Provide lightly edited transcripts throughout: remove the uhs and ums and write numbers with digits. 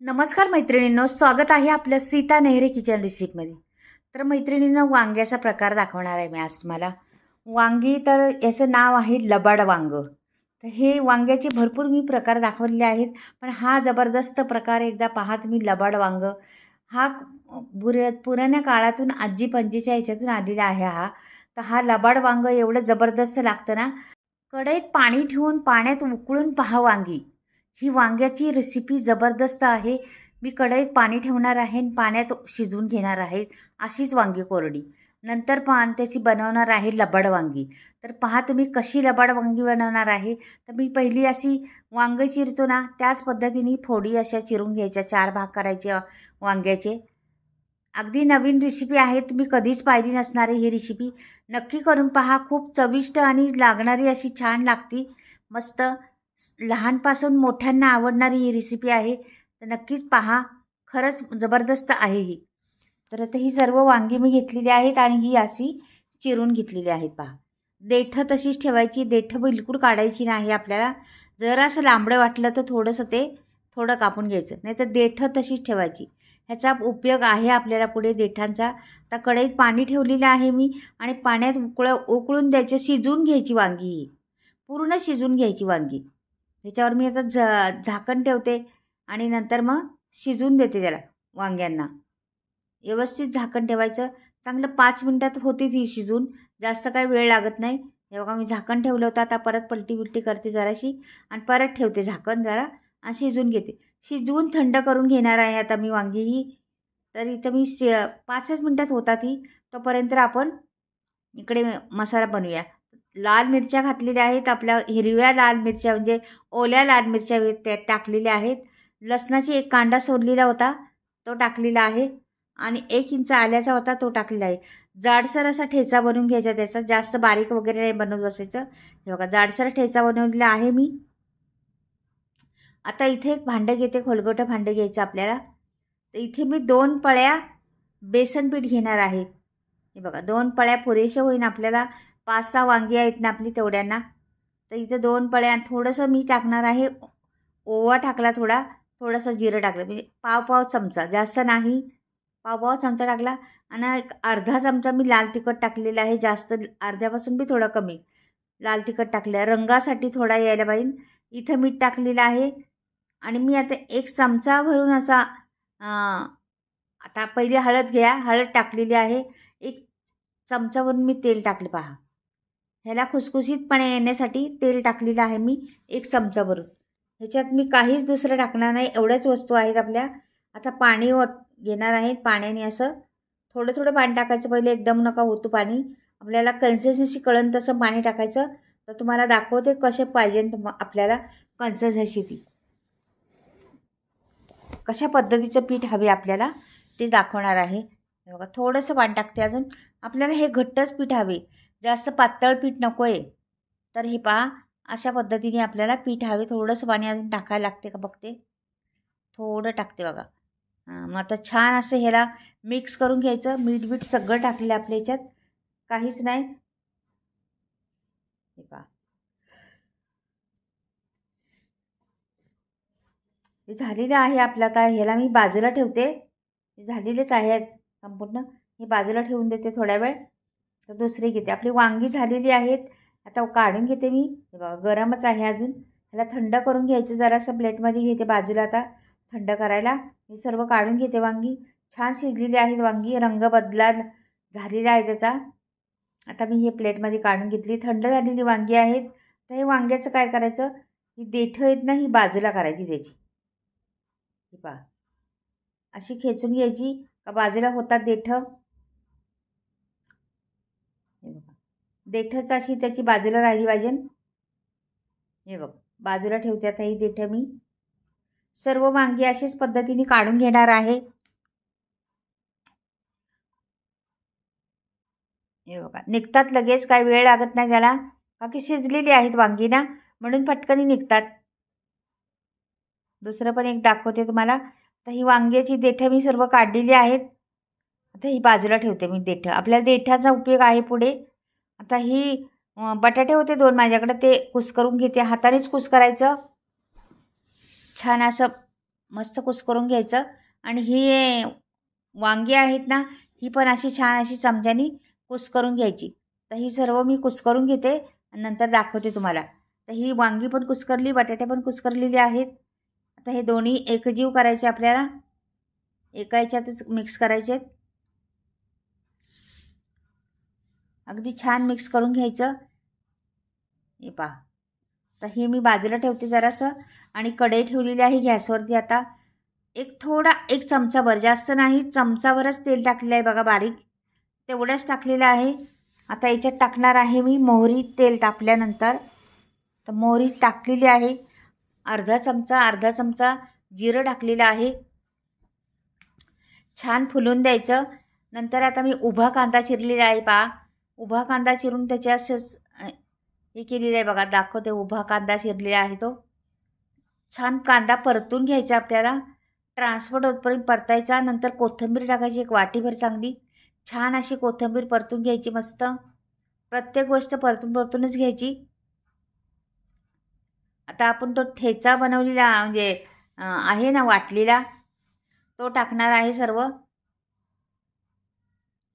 नमस्कार मैत्रिणींनो, स्वागत आहे आपल्या सीता नेहरे किचन रेसिपीमध्ये. तर मैत्रिणींनो, वांग्याचा प्रकार दाखवणार आहे मी आज तुम्हाला. वांगी तर याचं नाव आहे लबाड वांग. तर हे वांग्याचे भरपूर मी प्रकार दाखवलेले आहेत, पण हा जबरदस्त प्रकार एकदा पहा तुम्ही. लबाड वांग हा पुराण्या काळातून आजी पणजीच्या ह्याच्यातून आलेला आहे हा. तर हा लबाड वांग एवढं जबरदस्त लागतं ना. कढईत पाणी ठेवून पाण्यात उकळून पहा वांगी. ही वांग्याची रेसिपी जबरदस्त आहे. मी कढईत पाणी ठेवणार आहे आणि पाण्यात शिजवून घेणार आहे अशीच वांगी कोरडी. नंतर त्याची बनवणार आहे लबाड वांगी. तर पहा तुम्ही कशी लबाड वांगी बनवणार आहे. तर मी पहिली अशी वांग चिरतो ना, त्याच पद्धतीने फोडी अशा चिरून घ्यायच्या, 4 भाग करायचे वांग्याचे. अगदी नवीन रेसिपी आहे, तुम्ही कधीच पाहिली नसणारी ही रेसिपी. नक्की करून पहा. खूप चविष्ट आणि लागणारी अशी छान लागती. मस्त लहानपासून मोठ्यांना आवडणारी ही रेसिपी आहे. तर नक्कीच पहा. खरंच जबरदस्त आहे ही. तर आता ही सर्व वांगी मी घेतलेली आहेत आणि ही अशी चिरून घेतलेली आहेत पहा. देठं तशीच ठेवायची. देठं बिलकुल काढायची नाही आपल्याला. जर असं लांबडं वाटलं तर थोडंसं ते थोडं कापून घ्यायचं, नाही तर देठं तशीच ठेवायची. ह्याचा उपयोग आहे आपल्याला पुढे देठांचा. आता कढईत पाणी ठेवलेलं आहे मी आणि पाण्यात उकळून द्यायचं. शिजवून घ्यायची वांगी ही, पूर्ण शिजवून घ्यायची वांगी. त्याच्यावर मी आता झाकण ठेवते आणि नंतर मग शिजवून देते त्याला वांग्यांना. व्यवस्थित झाकण ठेवायचं. चांगलं 5 मिनिटात होती ती शिजून. जास्त काही वेळ लागत नाही. हे बघा, मी झाकण ठेवलं होतं. आता परत पलटी करते जराशी आणि परत ठेवते झाकण जरा आणि शिजवून घेते. शिजवून थंड करून घेणार आहे आता मी वांगी ही. तर इथं मी 5च मिनिटात होता ती. तोपर्यंत आपण इकडे मसाला बनवूया. लाल मिरच्या घातलेल्या आहेत. आपल्या हिरव्या लाल मिरच्या म्हणजे ओल्या लाल मिरच्या त्या टाकलेल्या आहेत. लसणाची एक कांडा सोडलेला होता, तो टाकलेला आहे आणि 1 इंच आल्याचा होता, तो टाकलेला आहे. जाडसर असा ठेचा बनवून घ्यायचा त्याचा. जास्त बारीक वगैरे नाही बनवत बसायचं. हे बघा, जाडसर ठेचा बनवलेला आहे मी. आता इथे एक भांडं घेते, खोलगटं भांडं घ्यायचं आपल्याला. तर इथे मी 2 पळ्या बेसन पीठ घेणार आहे. हे बघा, 2 पळ्या पुरेशा होईन आपल्याला. 5-6 वांगी आहेत ना आपली तेवढ्यांना. तर इथे 2 पळ्या. थोडंसं मी टाकणार आहे ओवा टाकला थोडा, थोडंसं जिरं टाकलं, म्हणजे पाव चमचा, जास्त नाही. पाव चमचा टाकला आणि एक अर्धा चमचा मी लाल तिखट टाकलेलं आहे. जास्त अर्ध्यापासून बी थोडं कमी लाल तिखट टाकलं. रंगासाठी थोडा यायला पाहिजे. इथं मीठ टाकलेलं आहे आणि मी आता 1 चमचा भरून असा आता पहिली हळद घ्या. हळद टाकलेली आहे. 1 चमचावरून मी तेल टाकले पहा. ह्याला खुसखुशीतपणे येण्यासाठी तेल टाकलेलं आहे मी 1 चमचाभरून. ह्याच्यात मी काहीच दुसरं टाकणार नाही. एवढ्याच वस्तू आहेत आपल्या. आता पाणी घेणार आहे. पाण्याने असं थोडं थोडं पाणी टाकायचं. पहिले एकदम नका ओतू पाणी. आपल्याला कन्सिस्टन्सी कळन तसं पाणी टाकायचं. तर तुम्हाला दाखवते कसे पाहिजे आपल्याला कन्सिस्टन्सी ती. कशा पद्धतीचं पीठ हवे आपल्याला ते दाखवणार आहे. हे बघा, थोडंसं पाणी टाकते अजून. आपल्याला हे घट्टच पीठ हवे, जास्त पातळ पीठ नको आहे. तर हे पहा, अशा पद्धतीने आपल्याला पीठ हवे. थोडंसं पाणी अजून टाकायला लागते का बघते. थोडं टाकते बघा. मग आता छान असं ह्याला मिक्स करून घ्यायचं. मीठ सगळं टाकलेलं आपल्या ह्याच्यात, काहीच नाही. हे पहा, हे झालेलं आहे आपलं. आता ह्याला मी बाजूला ठेवते. हे झालेलेच आहे संपूर्ण. हे बाजूला ठेवून देते थोड्या वेळ. तर दुसरी घेते. आपली वांगी झालेली आहेत. आता काढून घेते मी. हे बघा, गरमच आहे अजून. ह्याला थंड करून घ्यायचं. जरासं प्लेटमध्ये घेते बाजूला आता थंड करायला. मी सर्व काढून घेते वांगी. छान शिजलेली आहेत वांगी. रंग झालेला आहे त्याचा. आता मी हे प्लेटमध्ये काढून घेतली. थंड झालेली वांगी आहेत. तर हे वांग्याचं काय करायचं, ही देठं आहेत ना, ही बाजूला करायची त्याची. ही पहा, अशी खेचून घ्यायची का बाजूला होतात देठं. हे बघा, देठच अशी त्याची बाजूला राहिली पाहिजे. हे बघ, बाजूला ठेवते आता ही देठं मी. सर्व वांगी अशाच पद्धतीने काढून घेणार आहे. हे बघा, निघतात लगेच, काही वेळ लागत नाही त्याला, का की शिजलेली आहेत वांगी ना, म्हणून पटकन निघतात. दुसरं पण एक दाखवते तुम्हाला. तर ही वांग्याची देठं मी सर्व काढलेली आहेत. आता ही बाजूला ठेवते मी देठं. आपल्याला देठाचा उपयोग आहे पुढे. आता ही बटाटे होते 2 माझ्याकडे, ते कुस्करून घेते. हातानेच कुस्करायचं. छान असं मस्त कुस्करून घ्यायचं. आणि ही वांगी आहेत ना, ही पण अशी छान अशी चमच्यानी कुस्करून घ्यायची. तर ही सर्व मी कुस्करून घेते आणि नंतर दाखवते तुम्हाला. तर ही वांगी पण कुस्करली, बटाटे पण कुस्करलेले आहेत. आता हे दोन्ही एकजीव करायचे आपल्याला, एका ह्याच्यातच मिक्स करायचे आहेत. अगदी छान मिक्स करून घ्यायचं. हे पहा. तर हे मी बाजूला ठेवते जरासं आणि कढई ठेवलेली आहे गॅसवरती. आता एक चमचाभर, जास्त नाही, चमचाभरच तेल टाकलेलं आहे बघा, बारीक तेवढंच टाकलेलं आहे. आता याच्यात टाकणार आहे मी मोहरी. तेल तापल्यानंतर तर मोहरी टाकलेली आहे. अर्धा चमचा जिरं टाकलेलं आहे. छान फुलून द्यायचं. नंतर आता मी उभा कांदा चिरलेला आहे पहा. उभा कांदा चिरून त्याच्या असंच हे केलेलं आहे बघा, दाखवते. उभा कांदा चिरलेला आहे तो. छान कांदा परतून घ्यायचा आपल्याला, ट्रान्सफर होतपर्यंत परतायचा. नंतर कोथिंबीर टाकायची एक वाटीभर चांगली. छान अशी कोथिंबीर परतून घ्यायची मस्त. प्रत्येक गोष्ट परतूनच घ्यायची. आता आपण तो ठेचा बनवलेला म्हणजे आहे ना वाटलेला, तो टाकणार आहे सर्व.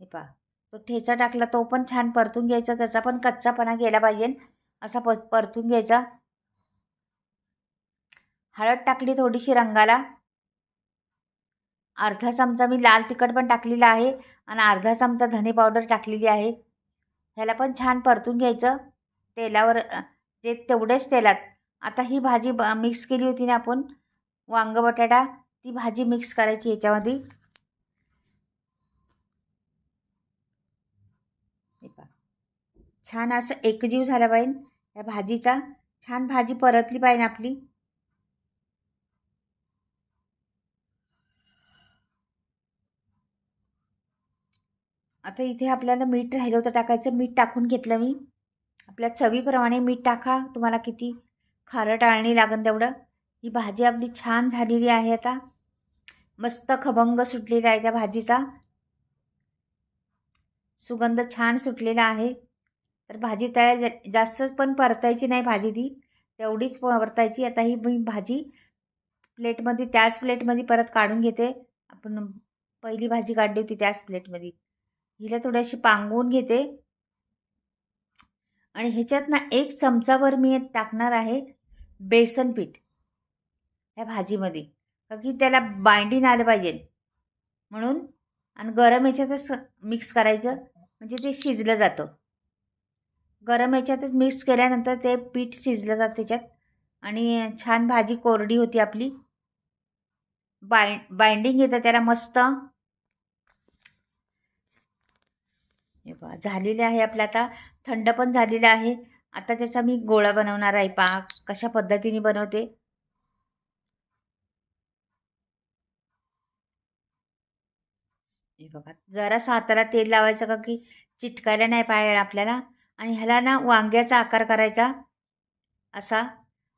हे पहा, तो ठेचा टाकला, तो पण छान परतून घ्यायचा. त्याचा पण कच्चापणा गेला पाहिजे असा परतून घ्यायचा. हळद टाकली थोडीशी रंगाला. अर्धा चमचा मी लाल तिखट पण टाकलेला आहे आणि अर्धा चमचा धने पावडर टाकलेली आहे. ह्याला पण छान परतून घ्यायचं तेलावर, ते तेवढेच तेलात. आता ही भाजी मिक्स केली होती ना आपण, वांग बटाटा, ती भाजी मिक्स करायची याच्यामध्ये. छान असं एकजीव झाला पाहिजे या भाजीचा. छान भाजी परतली पाहिजे आपली. आता इथे आपल्याला मीठ राहिलं होतं टाकायचं, मीठ टाकून घेतलं मी. आपल्या चवीप्रमाणे मीठ टाका, तुम्हाला किती खारट आळणी लागेल तेवढं. ही भाजी आपली छान झालेली आहे. आता मस्त खभंग सुटलेला आहे त्या भाजीचा, सुगंध छान सुटलेला आहे. तर भाजी तयार. जास्त पण परतायची नाही भाजी, ती तेवढीच परतायची. आता ही मी भाजी प्लेटमध्ये, त्याच प्लेटमध्ये परत काढून घेते. आपण पहिली भाजी काढली होती त्याच प्लेटमध्ये. हिला थोडीशी पांगवून घेते आणि ह्याच्यात ना एक चमचाभर मी टाकणार आहे बेसन पीठ ह्या भाजीमध्ये, का की त्याला बाइंडिंग आलं पाहिजे म्हणून. आणि गरम ह्याच्यातच मिक्स करायचं, म्हणजे ते शिजलं जातं. गरम ह्याच्यातच मिक्स केल्यानंतर ते पीठ शिजलं जातं त्याच्यात आणि छान भाजी कोरडी होती आपली. बाइंडिंग येतं त्याला मस्त. हे पहा, झालेले आहे आपलं. आता थंड पण झालेलं आहे. आता त्याचा मी गोळा बनवणार आहे. पहा कशा पद्धतीने बनवते. हे बघा, जरासं हाताला तेल लावायचं, का की चिटकायला नाही पाहिजे आपल्याला. आणि ह्याला ना वांग्याचा आकार करायचा असा.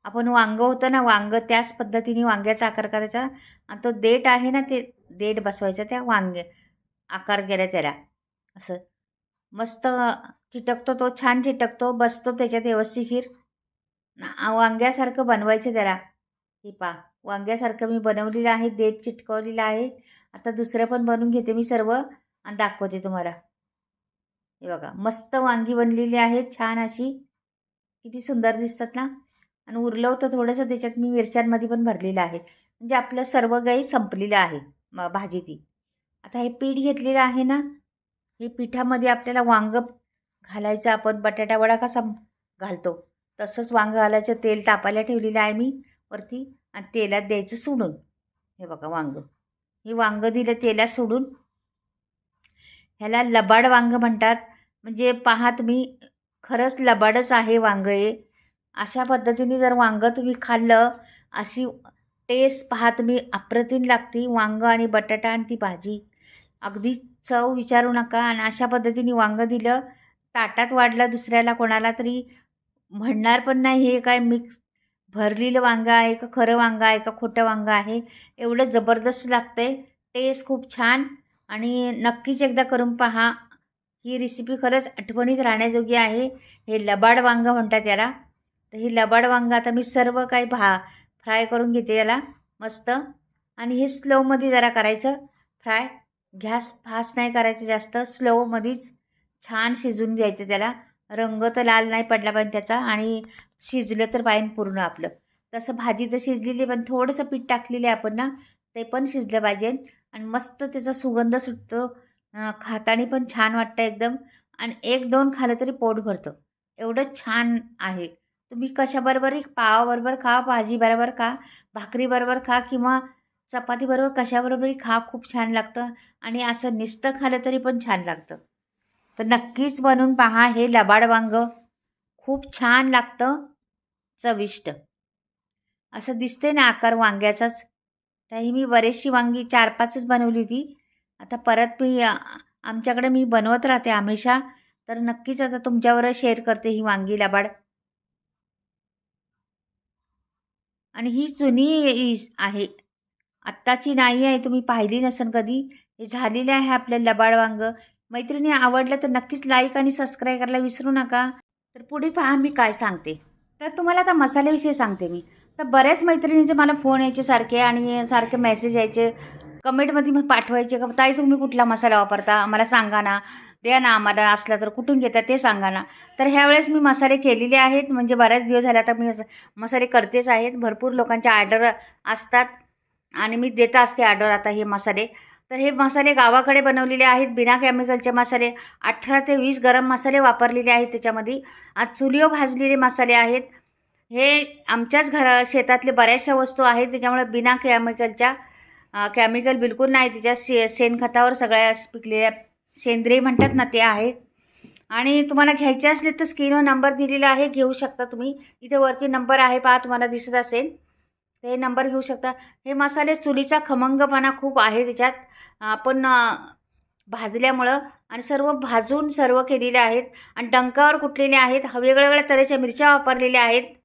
आपण वांग होतं ना, वांग त्याच पद्धतीने वांग्याचा आकार करायचा. आणि तो देठ आहे ना, ते देठ बसवायचा त्या वांगे आकार केला त्याला असं. मस्त चिटकतो तो, छान चिटकतो, बसतो त्याच्यात व्यवस्थिशीर. वांग्यासारखं बनवायचं त्याला. हे पहा, वांग्यासारखं मी बनवलेलं आहे, देठ चिटकवलेलं आहे. आता दुसरं पण बनवून घेते मी सर्व आणि दाखवते तुम्हाला. हे बघा, मस्त वांगी बनलेली आहेत छान अशी. किती सुंदर दिसतात ना. आणि उरलं होतं थोडंसं, त्याच्यात मी मिरच्यांमध्ये पण भरलेलं आहे. म्हणजे आपलं सर्व काही संपलेलं आहे भाजी ती. आता हे पीठ घेतलेलं आहे ना, हे पिठामध्ये आपल्याला वांग घालायचं. आपण बटाटा वडा कसा घालतो तसंच वांग घालायचं. तेल तापायला ठेवलेलं आहे मी वरती आणि तेलात द्यायचं सोडून. हे बघा वांग, हे वांग दिलं तेलात सोडून. ह्याला लबाड वांग म्हणतात. म्हणजे पहा तुम्ही, खरंच लबाडच आहे वांग हे. अशा पद्धतीने जर वांग तुम्ही खाल्लं, अशी टेस्ट पहा तुम्ही, अप्रतिम लागते. वांग आणि बटाटा आणि ती भाजी अगदी चव विचारू नका. आणि अशा पद्धतीने वांग दिलं, ताटात वाढलं दुसऱ्याला कोणाला तरी म्हणणार पण नाही हे काय मिक्स भरलेलं वांगं आहे का, खरं वांगं आहे का, खोटं वांगं आहे. एवढं जबरदस्त लागतंय. टेस्ट खूप छान. आणि नक्कीच एकदा करून पहा. ही रेसिपी खरंच आठवणीत राहण्याजोगी आहे. हे लबाड वांगं म्हणतात याला. तर हे लबाड वांगं आता मी सर्व काही फ्राय करून घेते याला मस्त. आणि हे स्लोमध्ये जरा करायचं फ्राय. गॅस फास्ट नाही करायचं जास्त, स्लोमध्येच छान शिजून द्यायचं त्याला. रंग तर लाल नाही पडला पाहिजे त्याचा आणि शिजलं तर पाहिजे पूर्ण आपलं. तसं भाजी तर शिजलेली, पण थोडंसं पीठ टाकलेलं आहे आपण ना, ते पण शिजलं पाहिजे आणि मस्त त्याचा सुगंध सुटतो. खाताना पण छान वाटतं एकदम आणि 1-2 खाल्लं तरी पोट भरतं. एवढं छान आहे. तुम्ही कशाबरोबरही पावाबरोबर खा, भाजीबरोबर खा, भाकरीबरोबर खा किंवा चपातीबरोबर कशाबरोबरही खा, खूप छान लागतं आणि असं नुसतं खाल्लं तरी पण छान लागतं. तर नक्कीच बनवून पहा हे लबाड वांगं. खूप छान लागतं, चविष्ट. असं दिसते ना आकार वांग्याचाच. तर ही मी बरीचशी वांगी 4-5च बनवली होती. आता परत मी आमच्याकडे मी बनवत राहते हमेशा. तर नक्कीच आता तुमच्याबरोबर शेअर करते ही वांगी लबाड. आणि ही जुनी आहे. आत्ताची नाही आहे, तुम्ही पाहिली नसेल कधी. हे झालेलं आहे आपलं लबाड वांगं. मैत्रिणी आवडलं तर नक्कीच लाईक आणि सबस्क्राईब करायला विसरू नका. तर पुढे पहा मी काय सांगते. तर तुम्हाला आता मसाल्याविषयी सांगते मी. तर बऱ्याच मैत्रिणींचे मला फोन यायचे सारखे आणि सारखे मेसेज यायचे. कमेंटमध्ये मग पाठवायचे का ताई तुम्ही कुठला मसाला वापरता आम्हाला सांगा ना, द्या ना आम्हाला, असला तर कुठून घेता ते सांगा ना. तर ह्यावेळेस मी मसाले केलेले आहेत, म्हणजे बऱ्याच दिवस झाले आता मी मसाले करतेच आहेत. भरपूर लोकांच्या ऑर्डर असतात आणि मी देत असते ऑर्डर आता हे मसाले. तर हे मसाले गावाकडे बनवलेले आहेत, बिना केमिकलचे मसाले. 18 ते 20 गरम मसाले वापरलेले आहेत त्याच्यामध्ये. आज चुलीवर भाजलेले मसाले आहेत. हे आमच्याच शेतातले बऱ्याचशा वस्तू आहेत त्याच्यामुळे बिना केमिकलच्या. केमिकल बिलकुल नाही त्याच्यात. शेणखतावर सगळ्या पिकलेल्या सेंद्रिय म्हणतात ना ते आहेत. आणि तुम्हाला घ्यायचे असले तर स्क्रीनवर नंबर दिलेला आहे, घेऊ शकता तुम्ही. इथे वरती नंबर आहे पहा, तुम्हाला दिसत असेल. ते नंबर घेऊ शकता. हे मसाले चुलीचा खमंगपणा खूप आहे त्याच्यात. आपण भाजल्यामुळं आणि सर्व भाजून सर्व केलेले आहेत आणि डंकावर कुटलेले आहेत. वेगवेगळ्या तऱ्हेच्या मिरच्या वापरलेल्या आहेत.